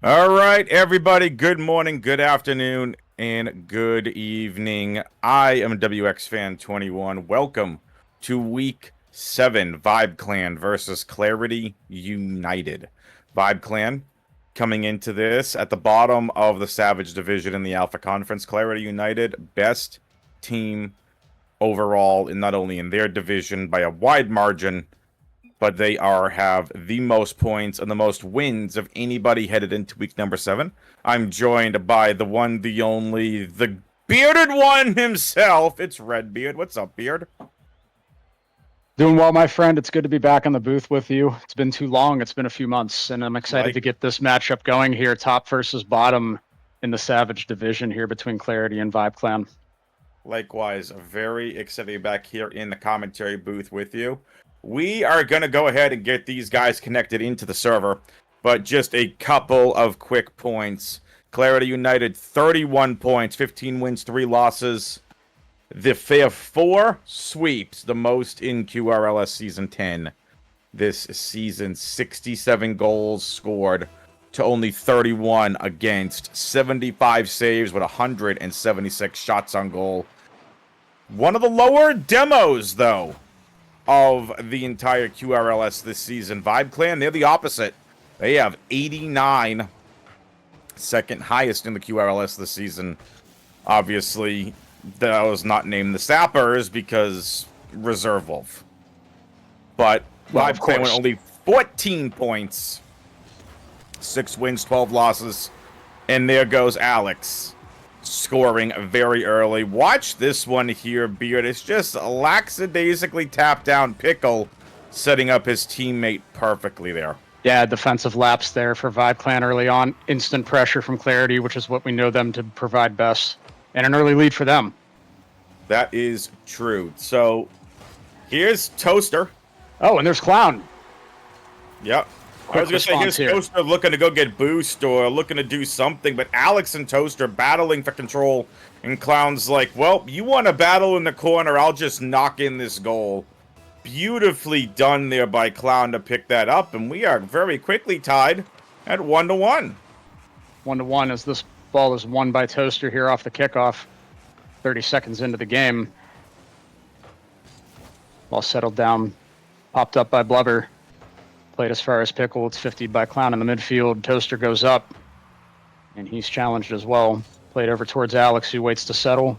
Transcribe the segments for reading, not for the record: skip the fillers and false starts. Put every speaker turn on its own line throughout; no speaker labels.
All right, everybody. Good morning, good afternoon, and good evening. I am WX Fan 21. Welcome to Week 7, Vibe Clan versus Clarity United. Vibe Clan coming into this at the bottom of the Savage Division in the Alpha Conference. Clarity United, best team overall, in not only in their division by a wide margin, but they have the most points and the most wins of anybody headed into week number 7. I'm joined by the one, the only, the bearded one himself. It's Redbeard. What's up, Beard?
Doing well, my friend. It's good to be back on the booth with you. It's been too long. It's been a few months, and I'm excited to get this matchup going here, top versus bottom in the Savage division here between Clarity and Vibe Clan.
Likewise, very excited to be back here in the commentary booth with you. We are going to go ahead and get these guys connected into the server, but just a couple of quick points. Clarity United, 31 points, 15 wins, 3 losses. They have 4 sweeps, the most in QRLS Season 10 this season. 67 goals scored to only 31 against, 75 saves with 176 shots on goal. One of the lower demos, though, of the entire QRLS this season. Vibe Clan, they're the opposite. They have 89, second highest in the QRLS this season. Obviously, that was not named the Sappers because Reserve Wolf. But Vibe Clan went only 14 points, 6 wins, 12 losses, and there goes Alex, scoring very early. Watch this one here, Beard. It's just lackadaisically tapped down Pickle, setting up his teammate perfectly there.
Yeah, defensive lapse there for Vibe Clan early on. Instant pressure from Clarity, which is what we know them to provide best. And an early lead for them.
That is true. So, here's Toaster.
Oh, and there's Clown.
Yep. I was going to say, here's Toaster looking to go get boost or looking to do something, but Alex and Toaster battling for control, and Clown's like, well, you want to battle in the corner, I'll just knock in this goal. Beautifully done there by Clown to pick that up, and we are very quickly tied at 1-1.
1-1 as this ball is won by Toaster here off the kickoff, 30 seconds into the game. Ball settled down, popped up by Blubber. Played as far as Pickle. It's 50'd by Clown in the midfield. Toaster goes up, and he's challenged as well. Played over towards Alex, who waits to settle.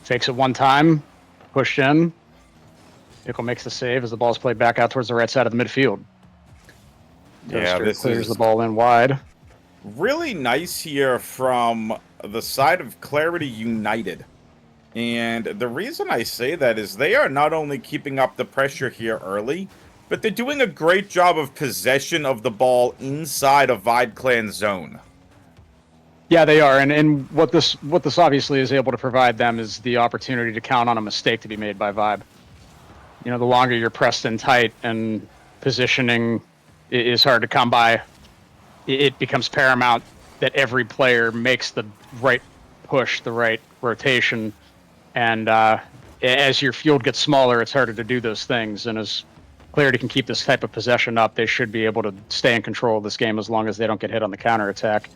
Fakes it one time, pushed in. Pickle makes the save as the ball's played back out towards the right side of the midfield. Toaster
this
clears the ball in wide.
Really nice here from the side of Clarity United. And the reason I say that is they are not only keeping up the pressure here early, but they're doing a great job of possession of the ball inside of Vibe Clan's zone.
Yeah, they are, and what this obviously is able to provide them is the opportunity to count on a mistake to be made by Vibe. You know, the longer you're pressed in tight and positioning is hard to come by, it becomes paramount that every player makes the right push, the right rotation, and as your field gets smaller, it's harder to do those things, and as Clarity can keep this type of possession up, they should be able to stay in control of this game as long as they don't get hit on the counterattack.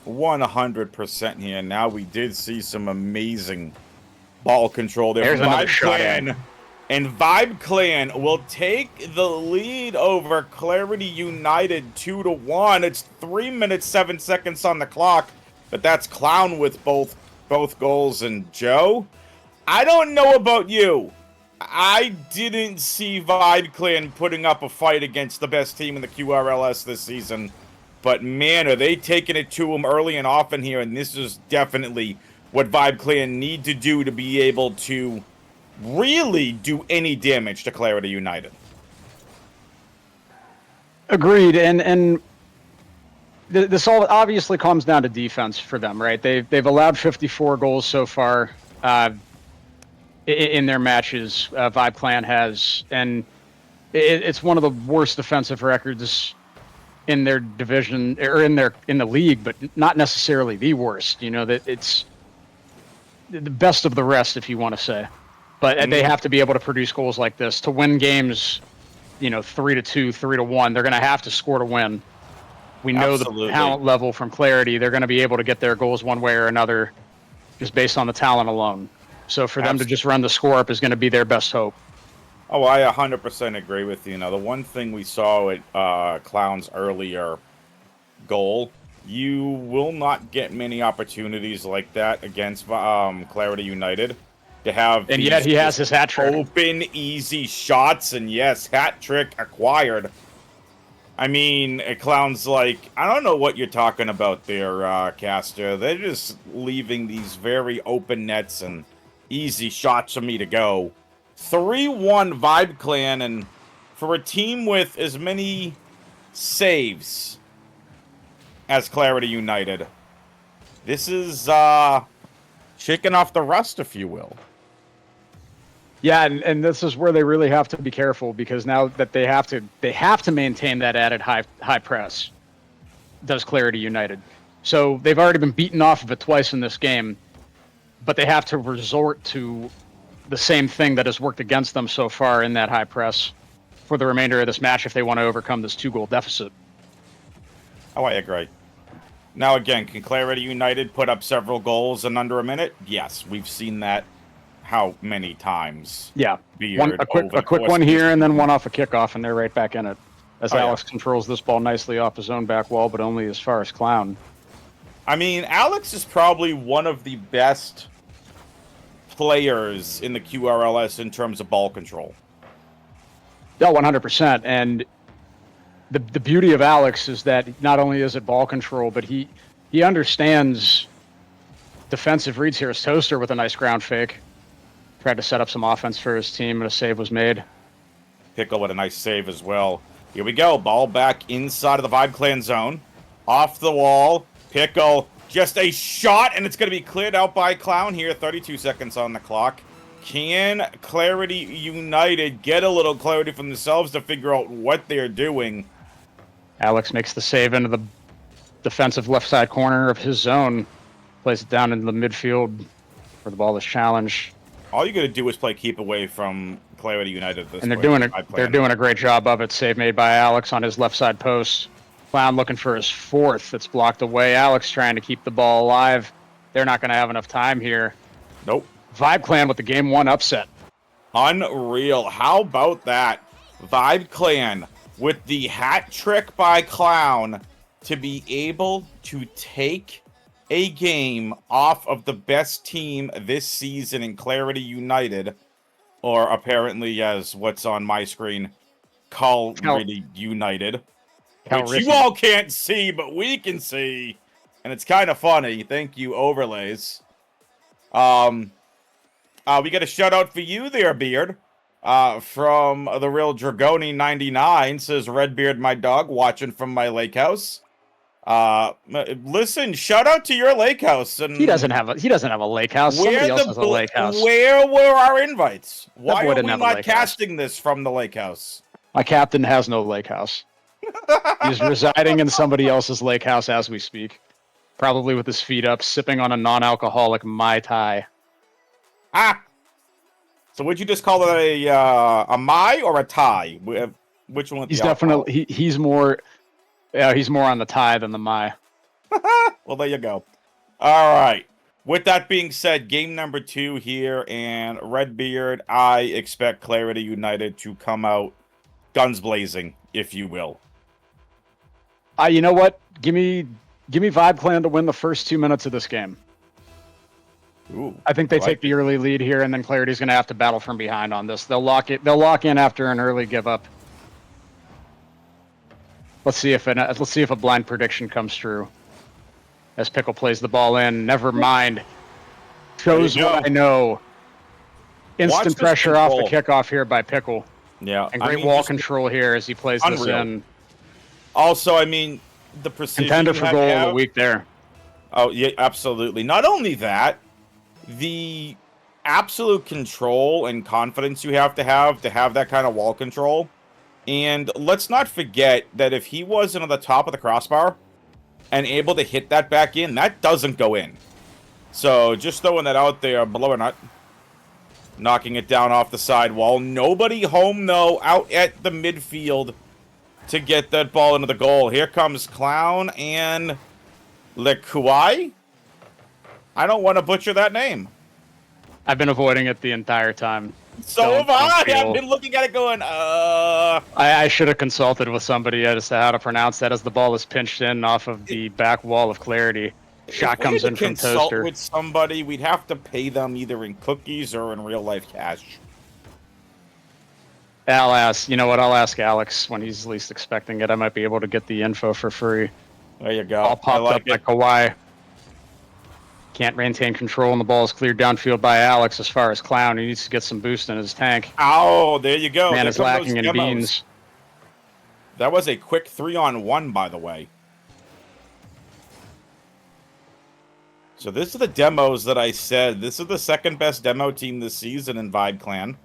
100% here. Now we did see some amazing ball control there.
There's another shot.
And Vibe Clan will take the lead over Clarity United 2-1. It's 3 minutes 7 seconds on the clock, but that's Clown with both goals. And Joe, I don't know about you, I didn't see Vibe Clan putting up a fight against the best team in the QRLS this season. But man, are they taking it to them early and often here, and this is definitely what Vibe Clan need to do to be able to really do any damage to Clarity United.
Agreed, and this all obviously comes down to defense for them, right? They've allowed 54 goals so far in their matches. Vibe Clan has, and it's one of the worst defensive records in their division or in the league, but not necessarily the worst. You know, that it's the best of the rest, if you want to say. But they have to be able to produce goals like this to win games. You know, 3-2, 3-1. They're going to have to score to win. We know
Absolutely.
the talent level from Clarity. They're going to be able to get their goals one way or another just based on the talent alone. So for them to just run the score up is going to be their best hope.
Oh, I 100% agree with you. Now, the one thing we saw at Clown's earlier goal, you will not get many opportunities like that against Clarity United to have.
And yet he has his hat trick.
Open, easy shots, and yes, hat trick acquired. I mean, Clown's like, I don't know what you're talking about there, Caster. They're just leaving these very open nets and easy shots for me to go. 3-1 Vibe Clan, and for a team with as many saves as Clarity United, this is shaking off the rust, if you will.
Yeah, and this is where they really have to be careful, because now that they have to maintain that added high press. Does Clarity United. So they've already been beaten off of it twice in this game, but they have to resort to the same thing that has worked against them so far in that high press for the remainder of this match if they want to overcome this 2-goal deficit.
Oh, I agree. Now again, can Clarity United put up several goals in under a minute? Yes, we've seen that how many times?
Yeah,
Beard,
a quick one here and then one off a kickoff, and they're right back in it. As Alex controls this ball nicely off his own back wall, but only as far as Clown.
I mean, Alex is probably one of the best players in the QRLS in terms of ball control.
Yeah, 100%. And the beauty of Alex is that not only is it ball control, but he understands defensive reads here as Toaster with a nice ground fake. Tried to set up some offense for his team, and a save was made.
Pickle with a nice save as well. Here we go. Ball back inside of the Vibe Clan zone. Off the wall. Pickle. Just a shot, and it's going to be cleared out by Clown here. 32 seconds on the clock. Can Clarity United get a little clarity from themselves to figure out what they're doing?
Alex makes the save into the defensive left side corner of his zone. Plays it down into the midfield where the ball is challenged.
All you got to do is play keep away from Clarity United.
And they're doing a great job of it. Save made by Alex on his left side post. Clown looking for his fourth. It's blocked away. Alex trying to keep the ball alive. They're not going to have enough time here.
Nope.
Vibe Clan with the game 1 upset.
Unreal. How about that? Vibe Clan with the hat trick by Clown to be able to take a game off of the best team this season in Clarity United, or apparently as what's on my screen, Clarity United, which you all can't see, but we can see, and it's kind of funny. Thank you, overlays. We got a shout out for you there, Beard. From the real Dragoni 99 says Redbeard, my dog, watching from my lake house. Listen, shout out to your lake house. And
he doesn't have a lake house. Somebody else has a lake house.
Where were our invites? Why are we not casting this from the lake house?
My captain has no lake house. He's residing in somebody else's lake house as we speak. Probably with his feet up, sipping on a non-alcoholic Mai Tai.
Ah! So would you just call it a Mai or a Thai? Which one?
He's definitely he's more on the Thai than the Mai.
Well, there you go. All right. With that being said, game number 2 here, and Redbeard, I expect Clarity United to come out guns blazing, if you will.
You know what? Give me Vibe Clan to win the first 2 minutes of this game.
Ooh,
I think they take the early lead here, and then Clarity's going to have to battle from behind on this. They'll lock in after an early give up. Let's see if a blind prediction comes true. As Pickle plays the ball in, never mind. Shows what I know. Instant pressure off the kickoff here by Pickle.
Yeah,
and great wall control here as he plays this in.
Also, I mean, the precision.
Contender for goal of the week there.
Oh yeah, absolutely. Not only that, the absolute control and confidence you have to have that kind of wall control. And let's not forget that if he wasn't on the top of the crossbar and able to hit that back in, that doesn't go in. So just throwing that out there, below nut, knocking it down off the side wall. Nobody home though, out at the midfield. to get that ball into the goal. Here comes Clown and Lekuai. I don't want to butcher that name.
I've been avoiding it the entire time.
So have I. I've been looking at it going,
I should have consulted with somebody as to how to pronounce that as the ball is pinched in off of the back wall of Clarity. Shot comes in from Toaster.
With somebody, we'd have to pay them either in cookies or in real life cash.
I'll ask. You know what? I'll ask Alex when he's least expecting it. I might be able to get the info for free.
There you go.
All popped up by Kawhi. Can't maintain control, and the ball is cleared downfield by Alex. As far as Clown, he needs to get some boost in his tank.
Oh, there you go.
Man is lacking in beans.
That was a quick 3-on-1, by the way. So this are the demos that I said. This is the second best demo team this season in Vibe Clan.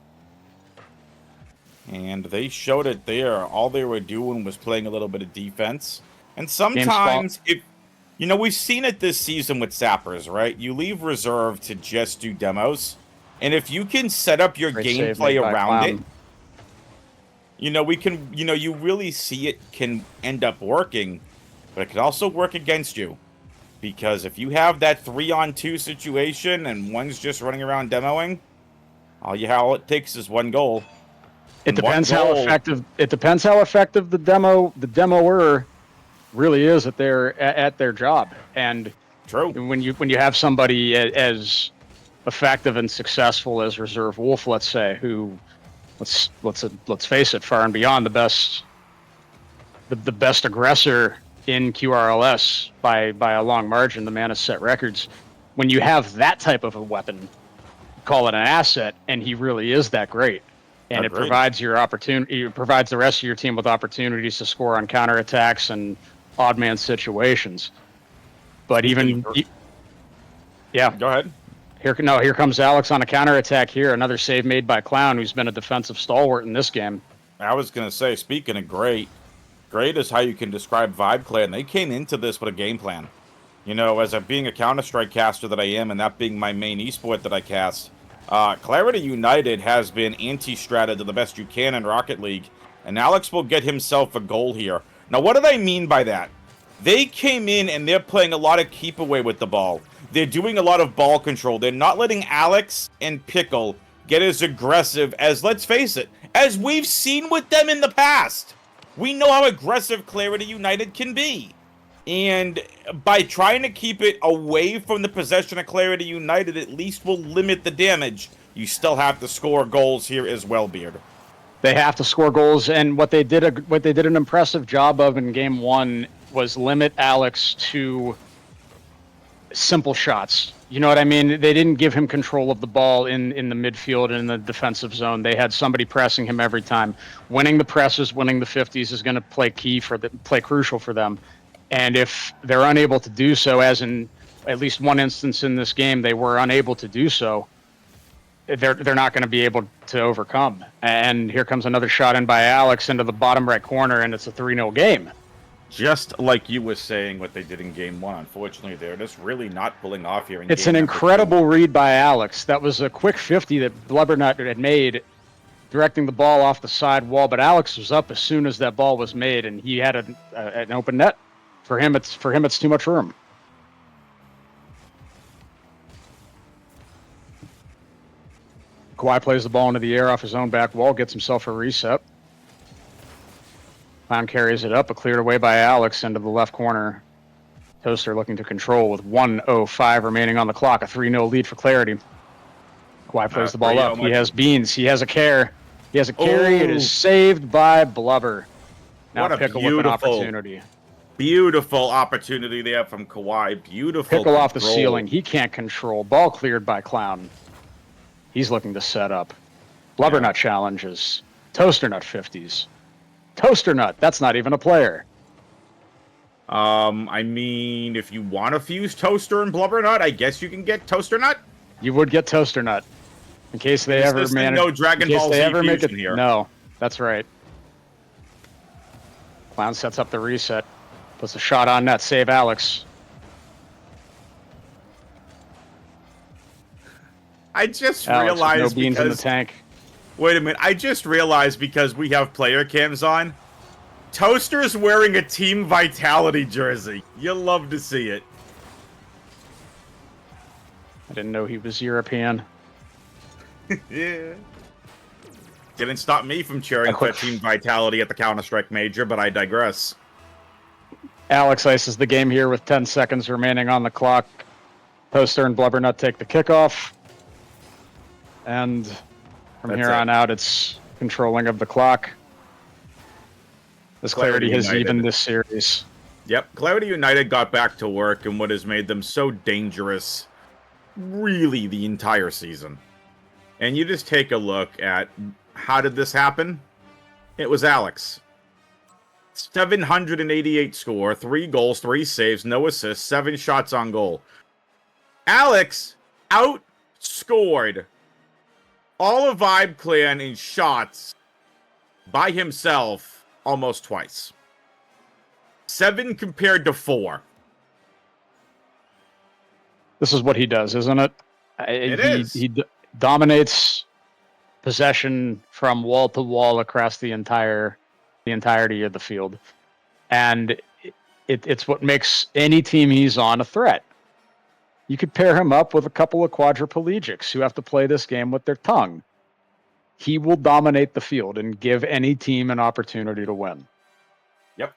And they showed it there. All they were doing was playing a little bit of defense. And sometimes, if you know, we've seen it this season with Sappers, right? You leave reserve to just do demos. And if you can set up your gameplay around it, you know, we can, you know, you really see it can end up working. But it can also work against you. Because if you have that 3-on-2 situation and one's just running around demoing, all it takes is one goal.
It depends how effective. It depends how effective the demoer really is at their job. And
true,
when you have somebody as effective and successful as Reserve Wolf, let's say, who let's face it, far and beyond the best aggressor in QRLS by a long margin. The man has set records. When you have that type of a weapon, call it an asset, and he really is that great. And it provides your opportunity. It provides the rest of your team with opportunities to score on counterattacks and odd man situations. But yeah,
go ahead.
Here comes Alex on a counterattack here. Another save made by Clown, who's been a defensive stalwart in this game.
I was gonna say, speaking of great is how you can describe Vibe Clan. They came into this with a game plan. You know, as being a Counter-Strike caster that I am, and that being my main esport that I cast. Clarity United has been anti-strata to the best you can in Rocket League, and Alex will get himself a goal here. Now, what do I mean by that? They came in and they're playing a lot of keep away with the ball. They're doing a lot of ball control. They're not letting Alex and Pickle get as aggressive as, let's face it, as we've seen with them in the past. We know how aggressive Clarity United can be. And by trying to keep it away from the possession of Clarity United, at least will limit the damage. You still have to score goals here as well, Beard.
They have to score goals, and what they did an impressive job of in game one was limit Alex to simple shots. You know what I mean? They didn't give him control of the ball in the midfield and in the defensive zone. They had somebody pressing him every time. Winning the presses, winning the 50s is going to play crucial for them. And if they're unable to do so, as in at least one instance in this game, they were unable to do so, they're not going to be able to overcome. And here comes another shot in by Alex into the bottom right corner, and it's a 3-0 game.
Just like you were saying what they did in game one. Unfortunately, they're just really not pulling off here.
It's an incredible read by Alex. That was a quick 50 that Blubbernut had made, directing the ball off the side wall, but Alex was up as soon as that ball was made, and he had an open net. For him, it's too much room. Kawhi plays the ball into the air off his own back wall, gets himself a reset. Clown carries it up, but cleared away by Alex into the left corner. Toaster looking to control with 1:05 remaining on the clock. A 3-0 lead for Clarity. Kawhi plays the ball up. He has beans. He has a care. He has a carry. It is saved by Blubber. Now Pickle with an opportunity.
Beautiful opportunity there from Kawhi. Beautiful
Pickle off the ceiling. He can't control. Ball cleared by Clown. He's looking to set up. Blubbernut challenges. Toasternut 50s. Toasternut. That's not even a player.
I mean, if you want to fuse Toaster and Blubbernut, I guess you can get Toasternut.
You would get Toasternut. In case they ever manage.
No Dragon Ball Z fusion here.
No, that's right. Clown sets up the reset. Puts a shot on net. Save Alex.
I just realized
no beans in the tank.
Wait a minute. I just realized because we have player cams on, Toaster's wearing a Team Vitality jersey. You'll love to see it.
I didn't know he was European.
Yeah. Didn't stop me from cheering for Team Vitality at the Counter-Strike Major, but I digress.
Alex ices the game here with 10 seconds remaining on the clock. Toaster and Blubbernut take the kickoff. And from here on out, it's controlling of the clock. This Clarity has evened this series.
Yep, Clarity United got back to work in what has made them so dangerous, really, the entire season. And you just take a look at how did this happen? It was Alex. 788 score, 3 goals, 3 saves, no assists, 7 shots on goal. Alex outscored all of Vibe Clan in shots by himself almost twice. 7 compared to 4.
This is what he does, isn't it? He dominates possession from wall to wall across the entirety of the field, and it's what makes any team he's on a threat. You could pair him up with a couple of quadriplegics who have to play this game with their tongue. He will dominate the field and give any team an opportunity to win.
Yep.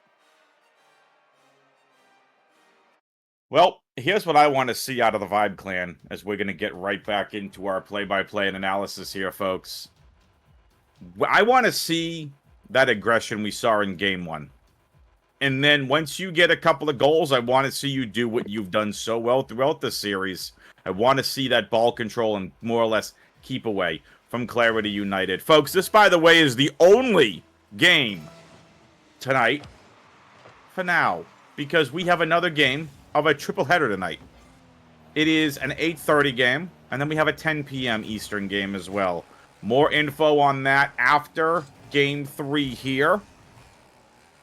Well, here's what I want to see out of the Vibe Clan as we're going to get right back into our play-by-play and analysis here, folks. I want to see that aggression we saw in Game 1. And then once you get a couple of goals, I want to see you do what you've done so well throughout the series. I want to see that ball control and more or less keep away from Clarity United. Folks, this, by the way, is the only game tonight for now, because we have another game of a triple header tonight. It is an 8:30 game, and then we have a 10 p.m. Eastern game as well. More info on that after Game 3 here.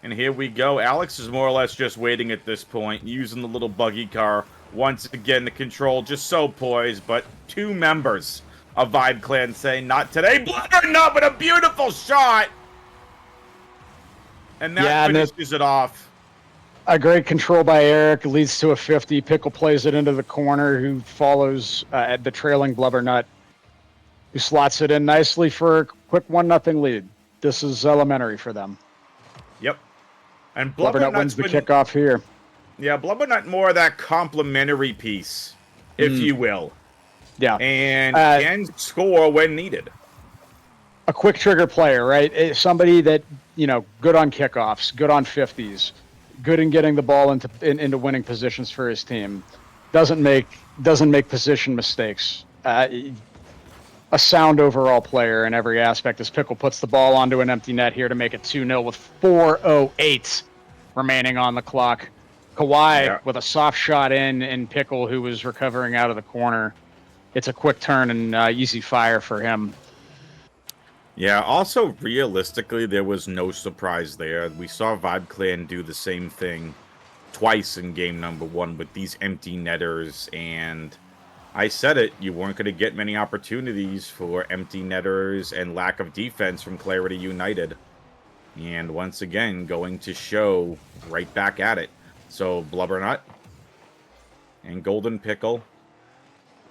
And here we go. Alex is more or less just waiting at this point, using the little buggy car. Once again, the control just so poised, but 2 members of Vibe Clan say, not today. Blubber, no, but a beautiful shot! And that finishes it off.
A great control by Eric leads to a 50. Pickle plays it into the corner, who follows the trailing Blubbernut, who slots it in nicely for a quick 1-0 lead. This is elementary for them.
Yep. And
Blubbernut wins the kickoff here.
Yeah, Blubbernut more of that complimentary piece, if you will.
Yeah.
And can score when needed.
A quick trigger player, right? Somebody that, good on kickoffs, good on 50s, good in getting the ball into winning positions for his team. Doesn't make position mistakes. A sound overall player in every aspect, as Pickle puts the ball onto an empty net here to make it 2-0 with 4:08 remaining on the clock. Kawhi with a soft shot in Pickle, who was recovering out of the corner. It's a quick turn and easy fire for him.
Yeah, also, realistically, there was no surprise there. We saw Vibe Clan do the same thing twice in game number 1 with these empty netters, and I said it, you weren't going to get many opportunities for empty netters and lack of defense from Clarity United. And once again, going to show right back at it. So, Blubbernut and Golden Pickle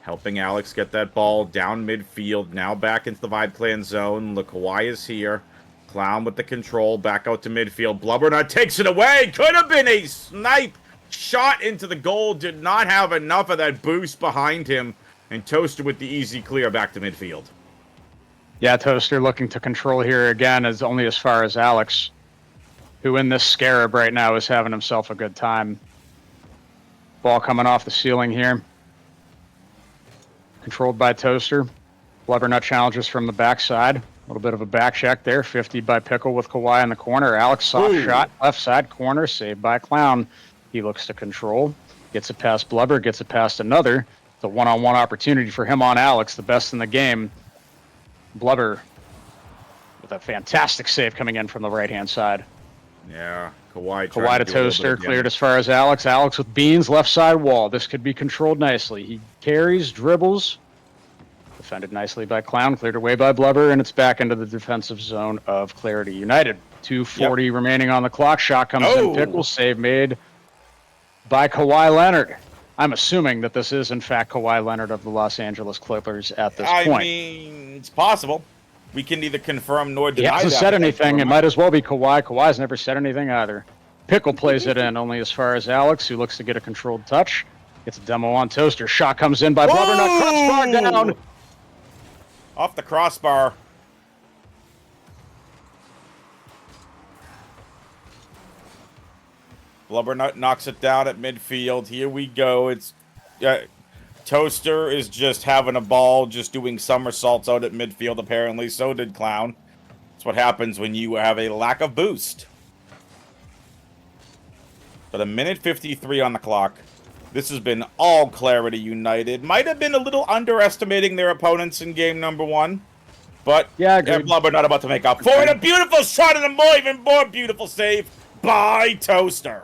helping Alex get that ball down midfield. Now back into the Vibe Clan zone. The Kawhi is here. Clown with the control. Back out to midfield. Blubbernut takes it away. Could have been a snipe shot into the goal. Did not have enough of that boost behind him. And Toaster with the easy clear back to midfield.
Yeah, Toaster looking to control here again, as only as far as Alex, who in this scarab right now is having himself a good time. Ball coming off the ceiling here. Controlled by Toaster. Blubbernut challenges from the backside. A little bit of a back check there. 50 by Pickle with Kawhi in the corner. Alex, soft shot, left side corner, saved by Clown. He looks to control. Gets it past Blubber, gets it past another. It's a one-on-one opportunity for him on Alex, the best in the game. Blubber with a fantastic save coming in from the right-hand side.
Yeah, Kawhi
to Toaster, cleared as far as Alex. Alex with beans, left side wall. This could be controlled nicely. He carries, dribbles. Defended nicely by Clown, cleared away by Blubber, and it's back into the defensive zone of Clarity United. 2:40 remaining on the clock. Shot comes
Oh.
in. Pickle save made by Kawhi Leonard. I'm assuming that this is, in fact, Kawhi Leonard of the Los Angeles Clippers at this
I
point.
mean, it's possible. We can neither confirm nor
He
deny
hasn't
that.
said anything. It might as well be Kawhi. Kawhi's never said anything either. Pickle plays it in only as far as Alex, who looks to get a controlled touch. Gets a demo on Toaster. Shot comes in by Blubbernut. Crossbar down.
Off the crossbar. Blubbernut knocks it down at midfield. Here we go. It's Toaster is just having a ball, just doing somersaults out at midfield, apparently. So did Clown. That's what happens when you have a lack of boost. But 1:53 on the clock. This has been all Clarity United. Might have been a little underestimating their opponents in game number 1. But
Yeah,
Blubbernut about to make up for it. A beautiful shot and a even more beautiful save by Toaster.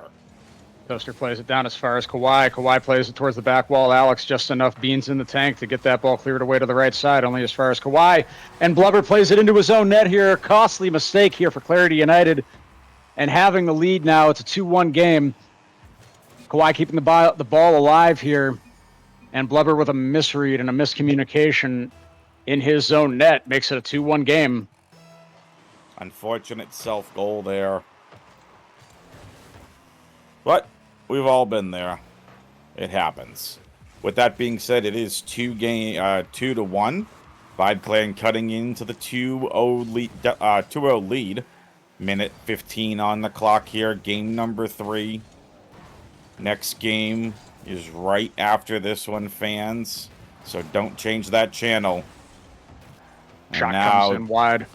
Toaster plays it down as far as Kawhi. Kawhi plays it towards the back wall. Alex just enough beans in the tank to get that ball cleared away to the right side, only as far as Kawhi. And Blubber plays it into his own net here. Costly mistake here for Clarity United. And having the lead now, it's a 2-1 game. Kawhi keeping the ball alive here. And Blubber with a misread and a miscommunication in his own net makes it a 2-1 game.
Unfortunate self-goal there. But we've all been there. It happens. With that being said, it is 2-1. Vibe Clan cutting into the 2-0 lead. Minute 15 on the clock here. Game number 3. Next game is right after this one, fans. So don't change that channel. And
Shot
now,
comes in wide.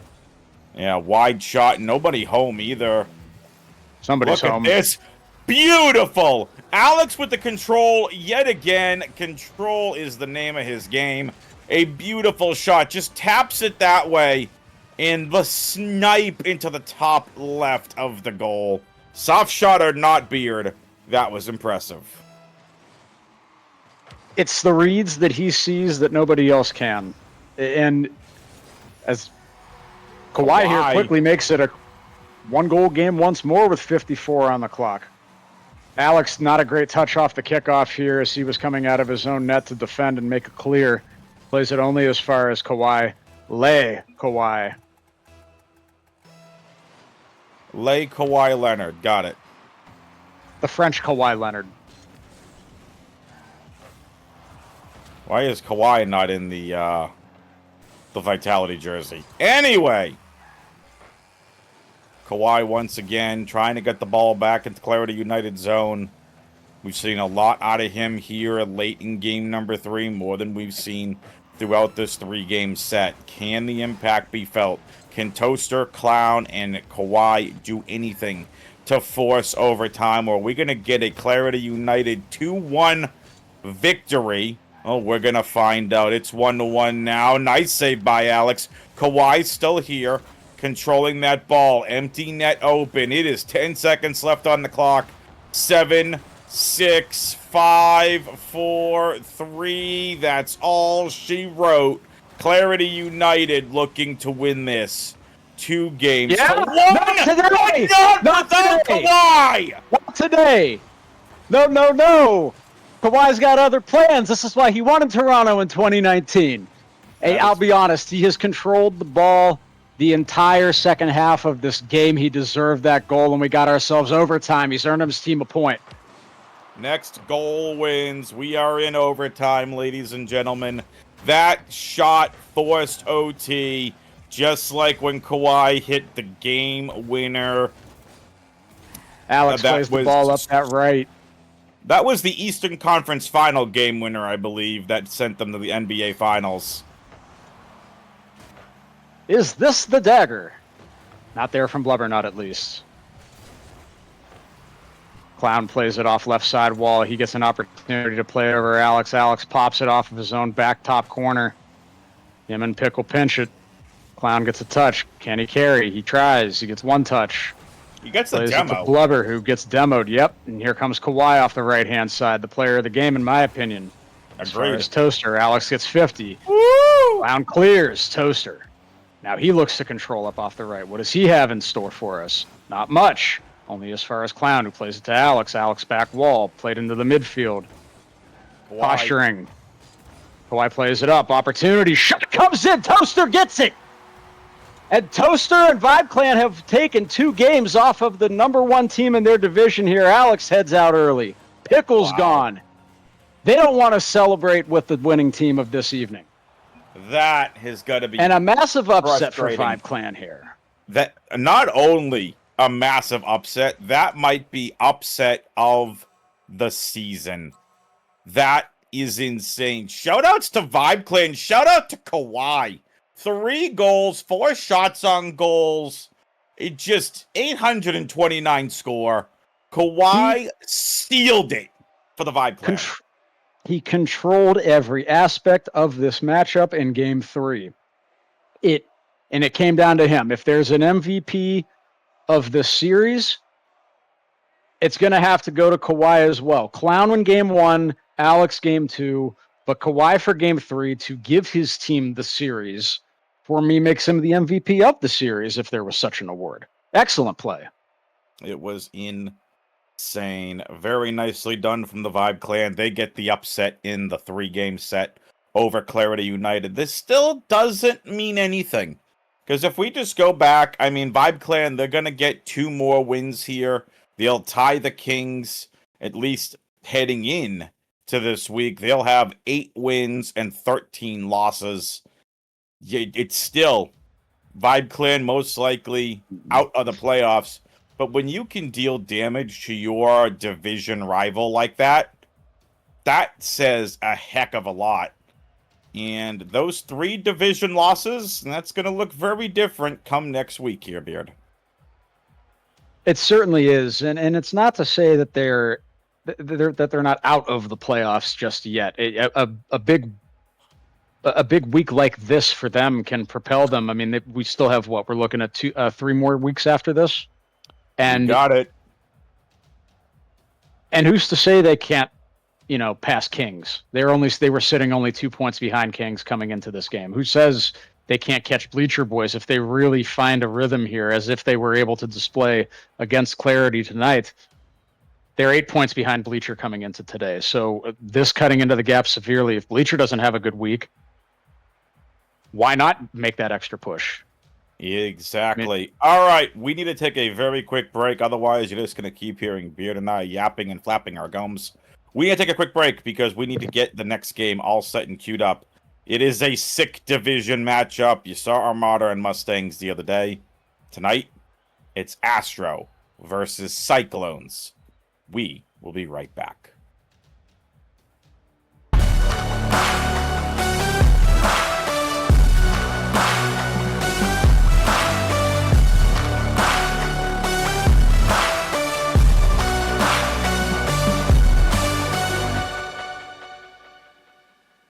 Yeah, wide shot. Nobody home either.
Somebody's
Look
home.
at this. Beautiful. Alex with the control yet again. Control is the name of his game. A beautiful shot. Just taps it that way. And the snipe into the top left of the goal. Soft shot or not, Beard. That was impressive.
It's the reads that he sees that nobody else can. And as Kawhi here quickly makes it a 1-goal game once more with 54 on the clock. Alex, not a great touch off the kickoff here as he was coming out of his own net to defend and make it clear. Plays it only as far as Kawhi. Lay Kawhi.
Lay Kawhi Leonard. Got it.
The French Kawhi Leonard.
Why is Kawhi not in the Vitality jersey? Anyway, Kawhi once again trying to get the ball back into Clarity United zone. We've seen a lot out of him here late in game number 3, more than we've seen throughout this 3-game set. Can the impact be felt? Can Toaster, Clown, and Kawhi do anything to force overtime? Or are we going to get a Clarity United 2-1 victory? Oh, we're going to find out. It's 1-1 now. Nice save by Alex. Kawhi still here, controlling that ball. Empty net open. It is 10 seconds left on the clock. 7, 6, 5, 4, 3. That's all she wrote. Clarity United looking to win this. 2 games.
Yeah,
to 1!
not today!
Not without
today!
Kawhi!
Not today! No. Kawhi's got other plans. This is why he won in Toronto in 2019. Hey, I'll be honest. He has controlled the ball the entire second half of this game. He deserved that goal, and we got ourselves overtime. He's earned his team a point.
Next goal wins. We are in overtime, ladies and gentlemen. That shot forced OT, just like when Kawhi hit the game winner.
Alex plays the ball up that right.
That was the Eastern Conference Final game winner, I believe, that sent them to the NBA Finals.
Is this the dagger? Not there from Blubbernut, at least. Clown plays it off left side wall. He gets an opportunity to play over Alex. Alex pops it off of his own back top corner. Him and Pickle pinch it. Clown gets a touch. Can he carry? He tries. He gets one touch.
He gets the
Plays it
demo.
to Blubber, who gets demoed. Yep. And here comes Kawhi off the right-hand side, the player of the game, in my opinion. As far
Agreed.
as Toaster, Alex gets 50.
Woo!
Clown clears. Toaster. Now he looks to control up off the right. What does he have in store for us? Not much. Only as far as Clown, who plays it to Alex. Alex back wall, played into the midfield.
Kawhi.
Posturing. Kawhi plays it up. Opportunity. Shot comes in. Toaster gets it. And Toaster and Vibe Clan have taken 2 games off of the number 1 team in their division here. Alex heads out early. Pickle's gone. They don't want to celebrate with the winning team of this evening.
That has got to be
And a massive upset for
frustrating.
Vibe Clan here.
That not only a massive upset, that might be upset of the season. That is insane. Shoutouts to Vibe Clan. Shout out to Kawhi. 3 goals, 4 shots on goals. It just 829 score. Kawhi sealed it for the Vibe Clan.
He controlled every aspect of this matchup in Game 3. It came down to him. If there's an MVP of this series, it's going to have to go to Kawhi as well. Clown in Game 1, Alex Game 2, but Kawhi for Game 3 to give his team the series, for me, makes him the MVP of the series if there was such an award. Excellent play.
It was insane. Very nicely done from the Vibe Clan. They get the upset in the 3-game set over Clarity United. This still doesn't mean anything. Because if we just go back, I mean, Vibe Clan, they're going to get 2 more wins here. They'll tie the Kings, at least heading in to this week. They'll have 8 wins and 13 losses. It's still Vibe Clan most likely out of the playoffs. But when you can deal damage to your division rival like that, that says a heck of a lot. And those 3 division losses, that's going to look very different come next week here, Beard.
It certainly is, and it's not to say that they're not out of the playoffs just yet. A big week like this for them can propel them. I mean, we still have what we're looking at 3 more weeks after this, and
You got it.
And who's to say they can't, pass Kings? They were sitting only 2 points behind Kings coming into this game. Who says they can't catch Bleacher Boys if they really find a rhythm here, as if they were able to display against Clarity tonight? They're 8 points behind Bleacher coming into today. So this cutting into the gap severely. If Bleacher doesn't have a good week, why not make that extra push?
Exactly. All right, we need to take a very quick break. Otherwise, you're just going to keep hearing Beard and I yapping and flapping our gums. We need to take a quick break because we need to get the next game all set and queued up. It is a sick division matchup. You saw Armada and Mustangs the other day. Tonight, it's Astro versus Cyclones. We will be right back.